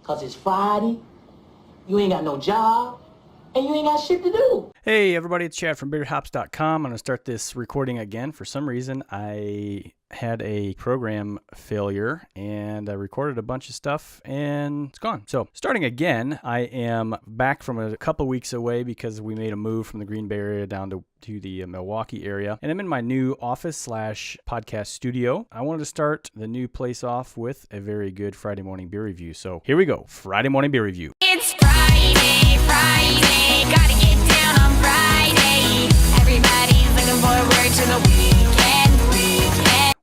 Cause it's Friday, you ain't got no job, and you ain't got shit to do. Hey everybody, it's Chad from BeerHops.com. I'm going to start this recording again. For some reason, I had a program failure and I recorded a bunch of stuff and it's gone. So starting again, I am back from a couple weeks away because we made a move from the Green Bay area down to the Milwaukee area. And I'm in my new office / podcast studio. I wanted to start the new place off with a very good Friday morning beer review. So here we go. Friday morning beer review. It's Friday, gotta get down on Friday. Everybody's looking forward to the weekend.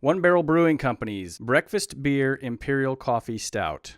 One Barrel Brewing Company's Breakfast Beer Imperial Coffee Stout.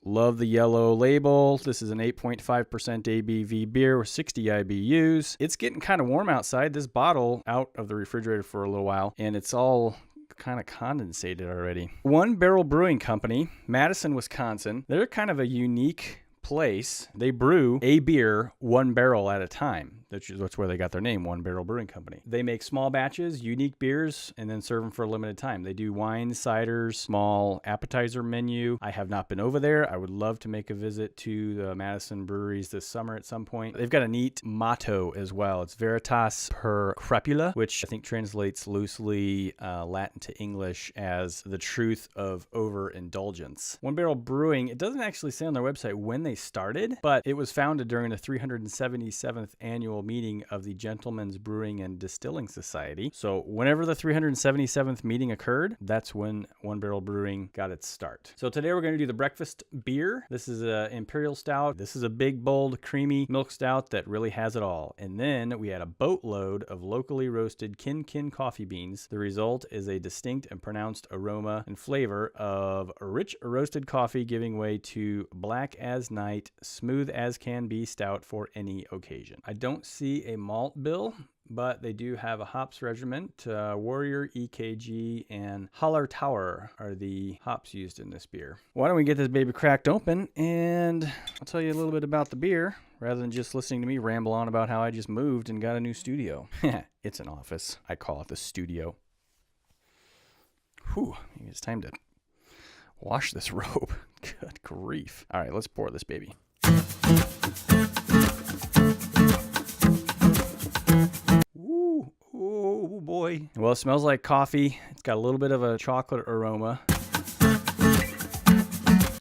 Love the yellow label. This is an 8.5% ABV beer with 60 IBUs. It's getting kind of warm outside. This bottle out of the refrigerator for a little while, and it's all kind of condensated already. One Barrel Brewing Company, Madison, Wisconsin. They're kind of a unique place. They brew a beer one barrel at a time. That's where they got their name, One Barrel Brewing Company. They make small batches, unique beers, and then serve them for a limited time. They do wine, ciders, small appetizer menu. I have not been over there. I would love to make a visit to the Madison breweries this summer at some point. They've got a neat motto as well. It's Veritas per Crapula, which I think translates loosely Latin to English as the truth of overindulgence. One Barrel Brewing, it doesn't actually say on their website when they started, but it was founded during the 377th annual meeting of the Gentlemen's Brewing and Distilling Society. So whenever the 377th meeting occurred, that's when One Barrel Brewing got its start. So today we're going to do the breakfast beer. This is an Imperial Stout. This is a big, bold, creamy milk stout that really has it all. And then we add a boatload of locally roasted kin coffee beans. The result is a distinct and pronounced aroma and flavor of rich roasted coffee, giving way to black as night, smooth as can be stout for any occasion. I don't see a malt bill, but they do have a hops regiment. Warrior, EKG, and Holler Tower are the hops used in this beer. Why don't we get this baby cracked open and I'll tell you a little bit about the beer rather than just listening to me ramble on about how I just moved and got a new studio. It's an office. I call it the studio. Whew, maybe it's time to wash this robe. Good grief. All right, let's pour this baby. Ooh, oh boy. Well, it smells like coffee. It's got a little bit of a chocolate aroma.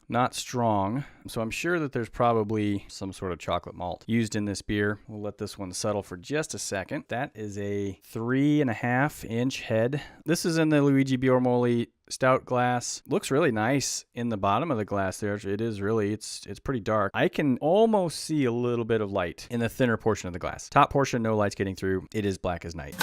Not strong, so I'm sure that there's probably some sort of chocolate malt used in this beer. We'll let this one settle for just a second. That is a 3.5-inch head. This is in the Luigi Biormoli stout glass. Looks really nice in the bottom of the glass there. It is really, it's pretty dark. I can almost see a little bit of light in the thinner portion of the glass. Top portion, no light's getting through. It is black as night.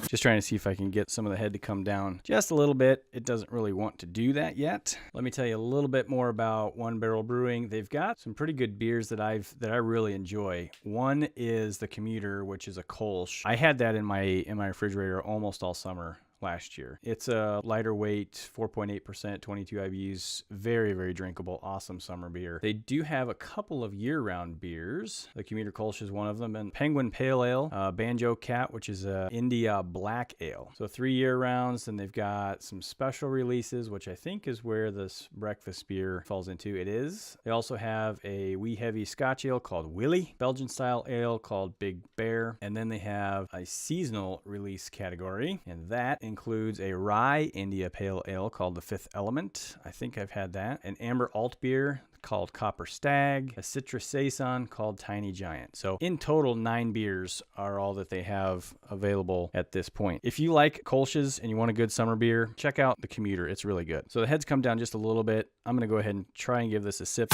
Just trying to see if I can get some of the head to come down just a little bit. It doesn't really want to do that yet. Let me tell you a little bit more about One Barrel Brewing. They've got some pretty good beers that I really enjoy. One is the Commuter, which is a Kolsch. I had that in my refrigerator almost all summer last year. It's a lighter weight, 4.8%, 22 IBUs, very, very drinkable, awesome summer beer. They do have a couple of year-round beers. The Commuter Kolsch is one of them, and Penguin Pale Ale, Banjo Cat, which is a India Black Ale. So 3 year-rounds, and they've got some special releases, which I think is where this breakfast beer falls into. It is. They also have a wee heavy Scotch ale called Willie, Belgian-style ale called Big Bear, and then they have a seasonal release category, and that includes a rye India Pale Ale called the Fifth Element. I think I've had that. An amber alt beer called Copper Stag. A citrus saison called Tiny Giant. So in total, 9 beers are all that they have available at this point. If you like Kolsch's and you want a good summer beer, check out the Commuter. It's really good. So the heads come down just a little bit. I'm going to go ahead and try and give this a sip.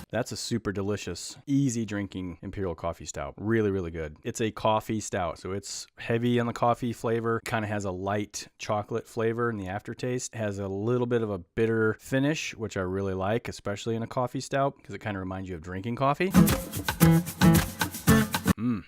That's a super delicious, easy drinking Imperial Coffee Stout. Really, really good. It's a coffee stout, so it's heavy on the coffee flavor. Kind of has a light chocolate flavor in the aftertaste. It has a little bit of a bitter finish, which I really like, especially in a coffee stout, because it kind of reminds you of drinking coffee.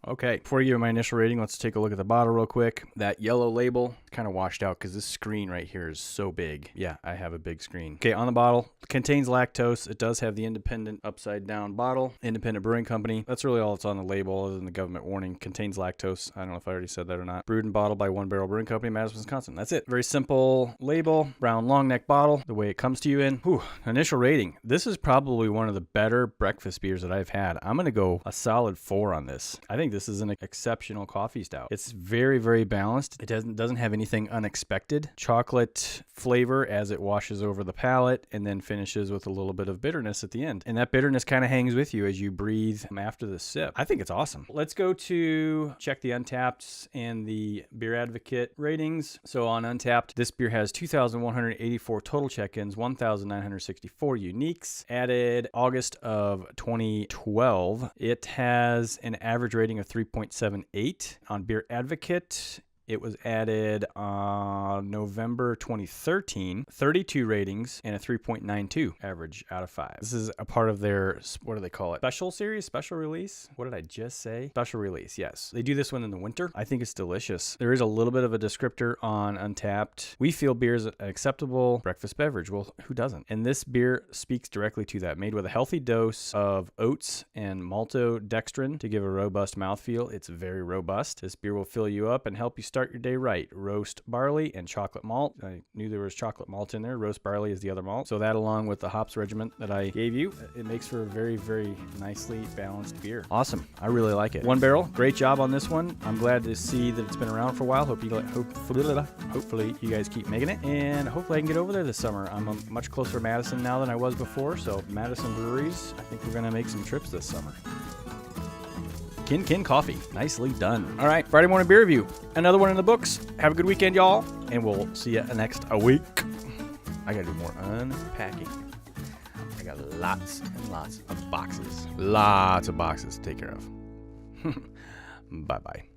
Okay, before I give you my initial rating, let's take a look at the bottle real quick. That yellow label kind of washed out because this screen right here is so big. Yeah, I have a big screen. Okay, on the bottle, contains lactose. It does have the independent upside down bottle, independent brewing company. That's really all that's on the label other than the government warning. Contains lactose. I don't know if I already said that or not. Brewed and bottled by One Barrel Brewing Company, Madison, Wisconsin. That's it. Very simple label, brown long neck bottle, the way it comes to you in. Whew, initial rating. This is probably one of the better breakfast beers that I've had. I'm going to go a solid 4 on this. I think this is an exceptional coffee stout. It's very, very balanced. It doesn't have anything unexpected. Chocolate flavor as it washes over the palate and then finishes with a little bit of bitterness at the end. And that bitterness kind of hangs with you as you breathe after the sip. I think it's awesome. Let's go to check the Untapped and the Beer Advocate ratings. So on Untapped, this beer has 2,184 total check-ins, 1,964 uniques, added August of 2012. It has an average rating of 3.78. On Beer Advocate, it was added on November 2013, 32 ratings, and a 3.92 average out of 5. This is a part of their, what do they call it? Special series? Special release? What did I just say? Special release, yes. They do this one in the winter. I think it's delicious. There is a little bit of a descriptor on Untapped. We feel beer is an acceptable breakfast beverage. Well, who doesn't? And this beer speaks directly to that. Made with a healthy dose of oats and maltodextrin to give a robust mouthfeel. It's very robust. This beer will fill you up and help you start your day right. Roast barley and chocolate malt. I knew there was chocolate malt in there. Roast barley is the other malt. So that, along with the hops regiment that I gave you, it makes for a very, very nicely balanced beer. Awesome. I really like it. One Barrel, great job on this one. I'm glad to see that it's been around for a while. Hopefully you guys keep making it, and hopefully I can get over there this summer. I'm much closer to Madison now than I was before, so Madison breweries, I think we're going to make some trips this summer. Kin Coffee. Nicely done. All right, Friday morning beer review. Another one in the books. Have a good weekend, y'all, and we'll see you next week. I got to do more unpacking. I got lots and lots of boxes. Lots of boxes to take care of. Bye-bye.